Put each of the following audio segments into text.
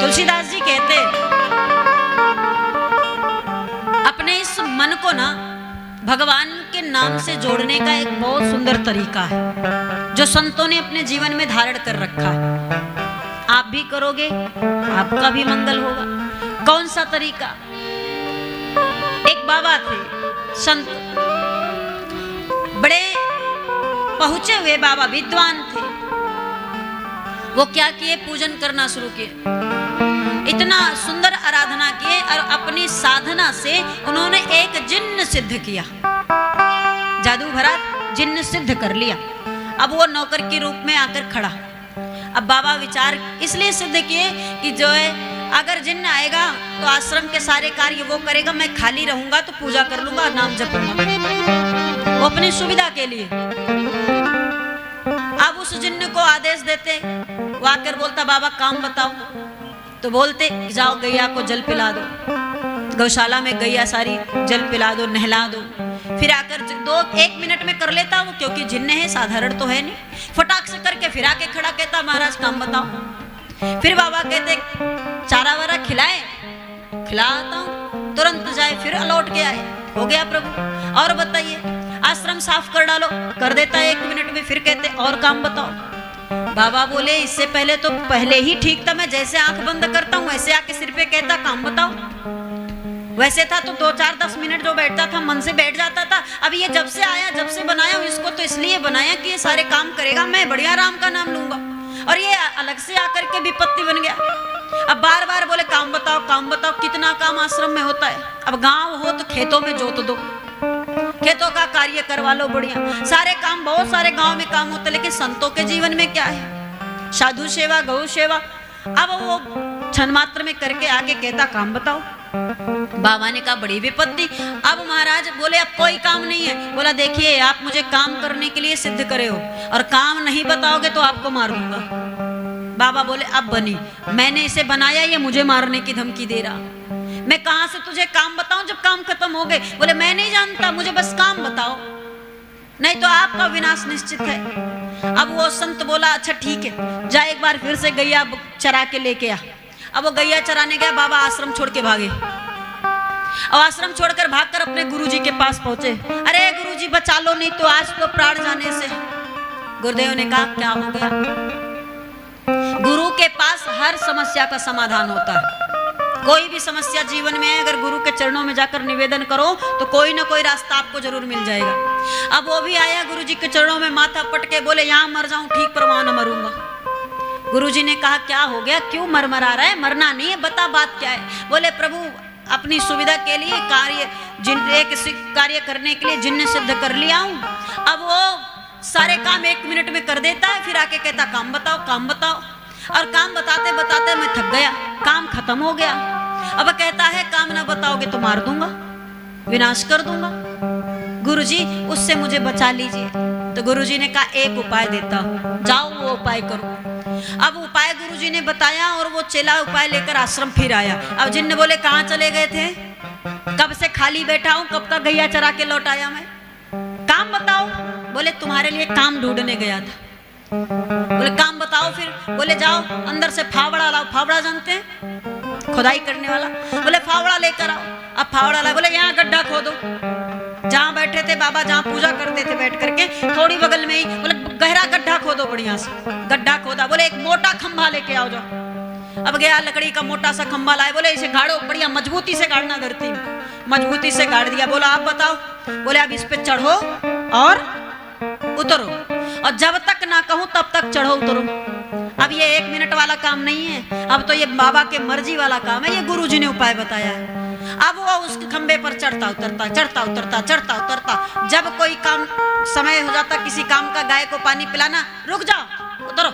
तुलसीदास जी कहते अपने इस मन को ना भगवान के नाम से जोड़ने का एक बहुत सुंदर तरीका है जो संतों ने अपने जीवन में धारण कर रखा है। आप भी करोगे, आपका भी मंगल होगा। कौन सा तरीका? एक बाबा थे, संत, बड़े पहुंचे हुए बाबा, विद्वान थे। वो क्या किए? पूजन करना शुरू किए। इतना सुंदर आराधना किए और अपनी साधना से उन्होंने एक जिन्न सिद्ध किया, जादू भरा जिन्न सिद्ध कर लिया। अब वो नौकर के रूप में आकर खड़ा। अब बाबा विचार इसलिए सिद्ध किए कि जो है अगर जिन्न आएगा तो आश्रम के सारे कार्य वो करेगा, मैं खाली रहूंगा तो पूजा कर लूंगा और नाम जपूंगा, वो अपनी सुविधा के लिए। अब उस जिन्न को आदेश देते, वो आकर बोलता बाबा काम बताओ, तो बोलते जाओ गैया को जल पिला दो, गौशाला में गैया सारी जल पिला दो, नहला दो। फिर आकर 1 मिनट में कर लेता वो, क्योंकि जिन्न है, साधारण तो है नहीं। फटाक से करके फिर आके खड़ा कहता महाराज काम बताओ। फिर बाबा कहते चारा वारा खिलाए, खिलाता हूँ, तुरंत जाए, फिर लौट के आए, हो गया प्रभु। और बताइए, आश्रम साफ कर डालो, कर देता है 1 मिनट में। फिर कहते और काम बताओ। बाबा बोले इससे पहले तो पहले ही ठीक था, मैं जैसे आंख बंद करता हूँ वैसे आके सिर पे कहता काम बताओ। वैसे था तो 2-4-10 मिनट जो बैठता था मन से बैठ जाता था। अब ये जब से आया, जब से बनाया इसको तो इसलिए बनाया कि ये सारे काम करेगा, मैं बढ़िया राम का नाम लूंगा, और ये अलग से आकर के विपत्ति बन गया। अब बार बार बोले काम बताओ काम बताओ। कितना काम आश्रम में होता है। अब गांव हो तो खेतों में जोत दो, खेतों का कार्य करवा लो, बढ़िया सारे काम, बहुत सारे गांव में काम होते। लेकिन संतों के जीवन में क्या है? साधु सेवा, गौ सेवा। अब वो क्षण मात्र में करके आके कहता काम बताओ। बाबा ने कहा बड़ी विपत्ति। अब महाराज बोले अब कोई काम नहीं है। बोला देखिए आप मुझे काम करने के लिए सिद्ध करे हो और काम नहीं बताओगे तो आपको मार दूंगा। बाबा बोले अब बनी, मैंने इसे बनाया, ये मुझे मारने की धमकी दे रहा, मैं कहां से तुझे काम बताऊं जब काम खत्म हो गए। बोले मैं नहीं जानता, मुझे बस काम बताओ, नहीं तो आपका विनाश निश्चित है। अब वो संत बोला अच्छा ठीक है, जा एक बार फिर से गैया चरा के लेके आ। अब वो गैया चराने गया, बाबा आश्रम छोड़ के भागे। और आश्रम छोड़कर भागकर अपने गुरुजी के पास पहुंचे। अरे गुरुजी बचा लो, नहीं तो आज तो प्राण जाने से। गुरुदेव ने कहा क्या हो गया? गुरु के पास हर समस्या का समाधान होता है। कोई भी समस्या जीवन में है, अगर गुरु के चरणों में जाकर निवेदन करो तो कोई ना कोई रास्ता आपको जरूर मिल जाएगा। अब वो भी आया गुरुजी के चरणों में, माथा पटके बोले यहाँ मर जाऊं ठीक, पर वहां न मरूंगा। गुरुजी ने कहा क्या हो गया, क्यों मरमरा रहा है? मरना नहीं है, बता बात क्या है। बोले प्रभु अपनी सुविधा के लिए एक कार्य करने के लिए जिन्न सिद्ध कर लिया हूं। अब वो सारे काम 1 मिनट में कर देता है, फिर आके कहता काम बताओ काम बताओ। और काम बताते बताते मैं थक गया, काम खत्म हो गया। अब कहता है काम ना बताओगे तो मार दूंगा, विनाश कर दूंगा। गुरुजी उससे मुझे बचा लीजिए। तो गुरुजी ने कहा एक उपाय देता हूं, जाओ वो उपाय करो। अब उपाय गुरुजी ने बताया और वो चेला उपाय लेकर आश्रम फिर आया। अब जिन्न बोले कहाँ चले गए थे? कब से खाली बैठा हूं, कब तक गैया चरा के लौट आया मैं, काम बताओ। बोले तुम्हारे लिए काम ढूंढने गया था। बोले काम बताओ। फिर बोले जाओ अंदर से फावड़ा लाओ। फावड़ा जानते हैं, खुदाई करने वाला। बोले फावड़ा लेकर आओ। अब फावड़ा लाओ। बोले यहाँ गड्ढा खोदो। जहाँ बैठे थे बाबा, जहाँ पूजा करते थे बैठ करके, थोड़ी बगल में ही बोले गहरा गड्ढा खोदो, बढ़िया से गड्ढा खोदा। बोले एक मोटा खंभा लेके आओ जाओ। अब गया लकड़ी का मोटा सा खंभा लाए। बोले इसे गाड़ो, बढ़िया मजबूती से गाड़ना, धरती में मजबूती से गाड़ दिया। बोला आप बताओ। बोले अब इस पे चढ़ो और उतरो, और जब तक ना कहूं तब तक चढ़ो उतरो। अब ये 1 मिनट वाला काम नहीं है, अब तो ये बाबा के मर्जी वाला काम है। ये गुरुजी ने उपाय बताया है। अब वो उस खंबे पर चढ़ता उतरता, चढ़ता उतरता, चढ़ता उतरता। जब कोई काम समय हो जाता किसी काम का, गाय को पानी पिलाना, रुक जाओ उतरो,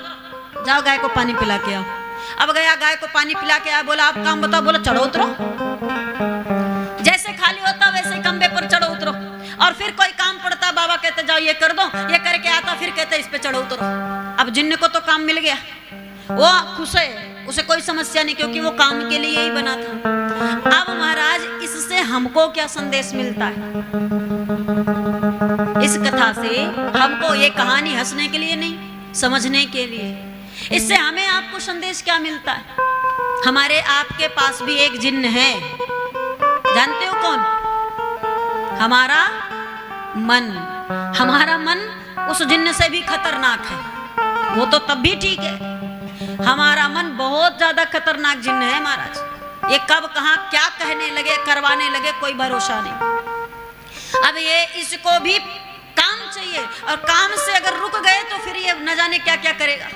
जाओ गाय को पानी पिला के आओ। अब गया गाय को पानी पिला के आया। बोला आप काम बताओ। बोला चढ़ो उतरो, जैसे खाली होता वैसे खंबे पर चढ़ो उतरो। और फिर कोई काम पड़ता, बाबा कहते जाओ ये कर दो, ये करके आता, फिर कहते इस पे चढ़ो उतरो। अब जिन्न को तो काम मिल गया, वो खुश है, उसे कोई समस्या नहीं, क्योंकि वो काम के लिए ही बना था। अब महाराज इससे हमको क्या संदेश मिलता है? इस कथा से हमको ये कहानी हंसने के लिए नहीं, समझने के लिए। इससे हमें आपको संदेश क्या मिलता है? हमारे आपके पास भी एक जिन्न है, जानते हो कौन? हमारा मन। हमारा मन उस जिन्न से भी खतरनाक है। वो तो तब भी ठीक है, हमारा मन बहुत ज्यादा खतरनाक जिन्न है महाराज। ये कब कहां क्या कहने लगे, करवाने लगे, कोई भरोसा नहीं। अब ये इसको भी काम चाहिए, और काम से अगर रुक गए तो फिर ये न जाने क्या क्या करेगा।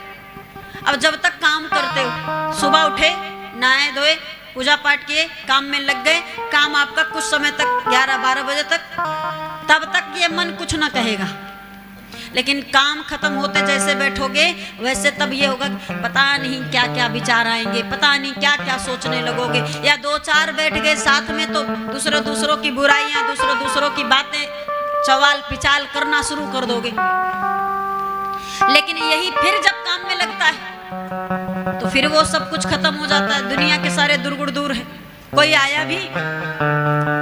अब जब तक काम करते हो, सुबह उठे, नहाए धोए, पूजा पाठ किए, काम में लग गए, काम आपका कुछ समय तक 11-12 बजे तक, तब तक ये मन कुछ ना कहेगा। लेकिन काम खत्म होते जैसे बैठोगे वैसे तब ये होगा, पता नहीं क्या क्या विचार आएंगे, पता नहीं क्या क्या सोचने लगोगे। या 2-4 बैठ गए साथ में तो दूसरों की बुराइयां, दूसरों की बातें चवाल पिचाल करना शुरू कर दोगे। लेकिन यही फिर जब काम में लगता है तो फिर वो सब कुछ खत्म हो जाता है। दुनिया के सारे दुर्गुण दूर है। कोई आया भी,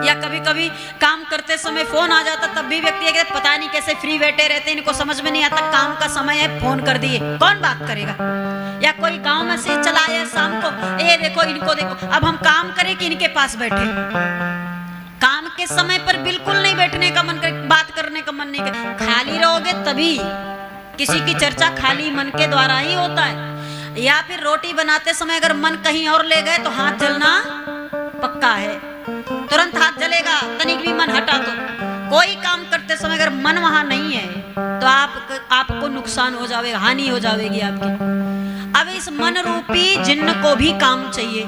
या कभी कभी काम करते समय फोन आ जाता, तब भी व्यक्ति कहते पता नहीं कैसे फ्री बैठे रहते, इनको समझ में नहीं आता, काम का समय है, फोन कर दिए, कौन बात करेगा। या कोई गांव में से चला आया शाम को, ये देखो इनको देखो, अब हम काम करें कि इनके पास बैठे। काम के समय पर बिल्कुल नहीं बैठने का मन करे, बात करने का मन नहीं करे। खाली रहोगे तभी, किसी की चर्चा खाली मन के द्वारा ही होता है। या फिर रोटी बनाते समय अगर मन कहीं और ले गए तो हाथ जलना पक्का है, तुरंत हाथ जलेगा, तनिक भी मन हटा तो। कोई काम करते समय अगर मन वहां नहीं है तो आपको नुकसान हो जाएगा, हानि हो जाएगी आपकी। अब इस मन रूपी जिन्न को भी काम चाहिए।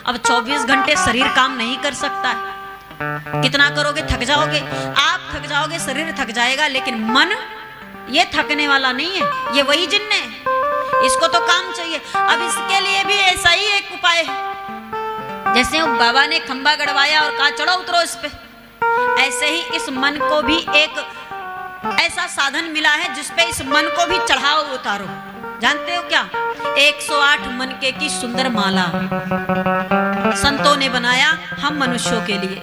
अब 24 घंटे शरीर काम नहीं कर सकता है। कितना करोगे, थक जाओगे, आप थक जाओगे, शरीर थक जाएगा, लेकिन मन ये थकने वाला नहीं है, ये वही जिन्न है, इसको तो काम चाहिए। अब इसके लिए भी ऐसा ही एक उपाय है। जैसे बाबा ने खंबा गड़वाया और कहा चढ़ो उतरो इस पे, ऐसे ही इस मन को भी एक ऐसा साधन मिला है जिसपे इस मन को भी चढ़ाओ उतारो। जानते हो क्या? 108 मनके की सुंदर माला संतों ने बनाया हम मनुष्यों के लिए।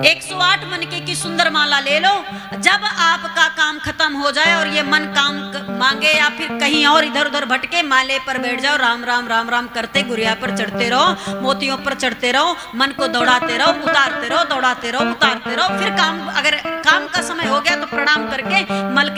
108 मनके की सुंदर माला ले लो। जब आपका काम खत्म हो जाए और ये मन काम मांगे या फिर कहीं और इधर उधर भटके, माले पर बैठ जाओ, राम राम राम राम करते गुड़िया पर चढ़ते रहो, मोतियों पर चढ़ते रहो, मन को दौड़ाते रहो, उतारते रहो, दौड़ाते रहो, उतारते रहो। फिर काम, अगर काम का समय हो गया तो प्रणाम करके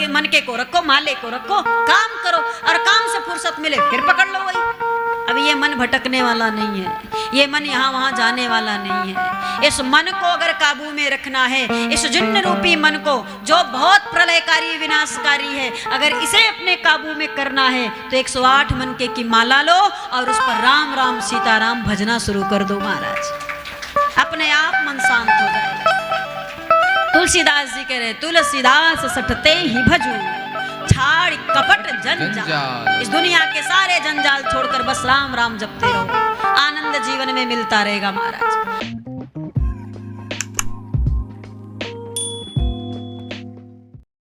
मनके को रखो, माले को रखो, काम करो, और काम से फुर्सत मिले फिर पकड़ लो वही। अब ये मन भटकने वाला नहीं है, ये मन यहाँ वहां जाने वाला नहीं है। इस मन को अगर काबू में रखना है, इस जिन्न रूपी मन को जो बहुत प्रलयकारी विनाशकारी है, अगर इसे अपने काबू में करना है तो 108 मनके की माला लो और उस पर राम राम सीताराम भजना शुरू कर दो महाराज, अपने आप मन शांत हो जाएगा। तुलसीदास जी कह रहे, तुलसीदास सटते ही भजू छाड़ कपट जंजाल। इस दुनिया के सारे जंजाल छोड़कर बस राम राम जपते रहो, आनंद जीवन में मिलता रहेगा महाराज।